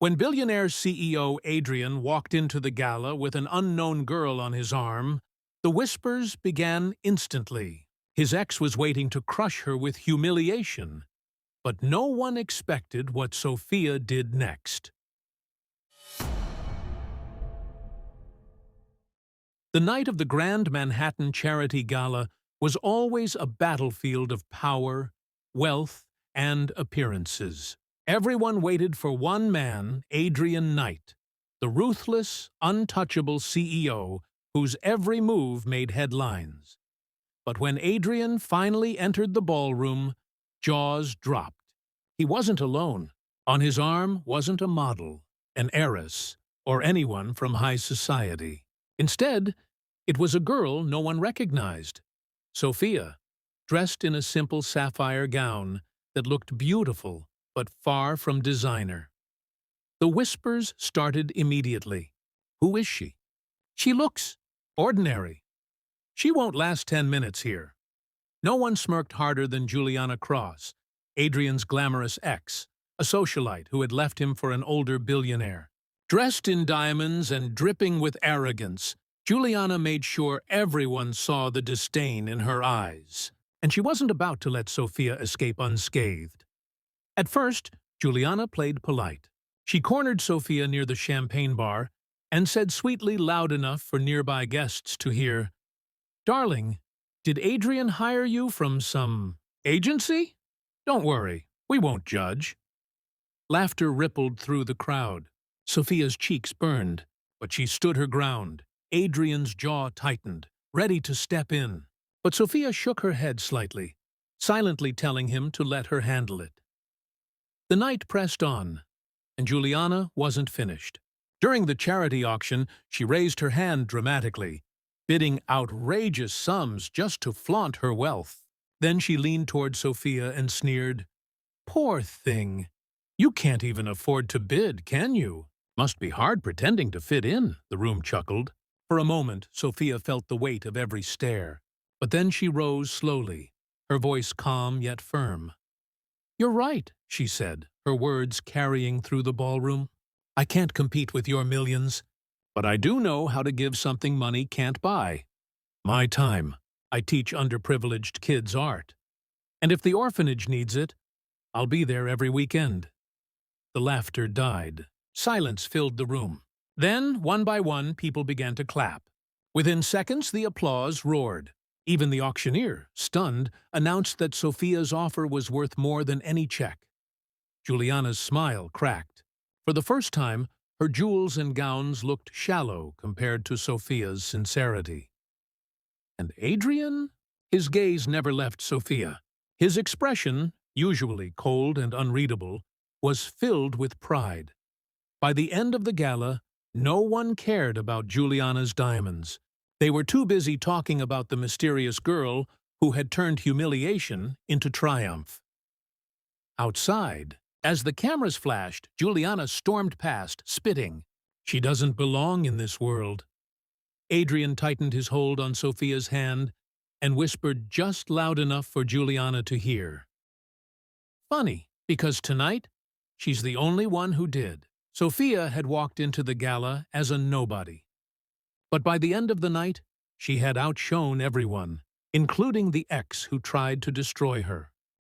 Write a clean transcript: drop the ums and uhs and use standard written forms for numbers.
When Billionaire CEO Adrian walked into the gala with an unknown girl on his arm, the whispers began instantly. His ex was waiting to crush her with humiliation, but no one expected what Sophia did next. The night of the Grand Manhattan Charity Gala was always a battlefield of power, wealth, and appearances. Everyone waited for one man, Adrian Knight, the ruthless, untouchable CEO whose every move made headlines. But when Adrian finally entered the ballroom, jaws dropped. He wasn't alone. On his arm wasn't a model, an heiress, or anyone from high society. Instead, it was a girl no one recognized, Sophia, dressed in a simple sapphire gown that looked beautiful but far from designer. The whispers started immediately. Who is she? She looks ordinary. She won't last 10 minutes here. No one smirked harder than Juliana, Adrian's glamorous ex, a socialite who had left him for an older billionaire. Dressed in diamonds and dripping with arrogance, Juliana made sure everyone saw the disdain in her eyes. And she wasn't about to let Sophia escape unscathed. At first, Juliana played polite. She cornered Sophia near the champagne bar and said sweetly loud enough for nearby guests to hear, "Darling, did Adrian hire you from some agency? Don't worry, we won't judge." Laughter rippled through the crowd. Sophia's cheeks burned, but she stood her ground. Adrian's jaw tightened, ready to step in. But Sophia shook her head slightly, silently telling him to let her handle it. The night pressed on, and Juliana wasn't finished. During the charity auction, she raised her hand dramatically, bidding outrageous sums just to flaunt her wealth. Then she leaned toward Sophia and sneered, "Poor thing. You can't even afford to bid, can you? Must be hard pretending to fit in," the room chuckled. For a moment, Sophia felt the weight of every stare, but then she rose slowly, her voice calm yet firm. "You're right," she said, her words carrying through the ballroom. "I can't compete with your millions, but I do know how to give something money can't buy. My time. I teach underprivileged kids art. And if the orphanage needs it, I'll be there every weekend." The laughter died. Silence filled the room. Then, one by one, people began to clap. Within seconds, the applause roared. Even the auctioneer, stunned, announced that Sophia's offer was worth more than any check. Juliana's smile cracked. For the first time, her jewels and gowns looked shallow compared to Sophia's sincerity. And Adrian? His gaze never left Sophia. His expression, usually cold and unreadable, was filled with pride. By the end of the gala, no one cared about Juliana's diamonds. They were too busy talking about the mysterious girl who had turned humiliation into triumph. Outside, as the cameras flashed, Juliana stormed past, spitting. "She doesn't belong in this world." Adrian tightened his hold on Sophia's hand and whispered just loud enough for Juliana to hear. "Funny, because tonight, she's the only one who did." Sophia had walked into the gala as a nobody. But by the end of the night, she had outshone everyone, including the ex who tried to destroy her.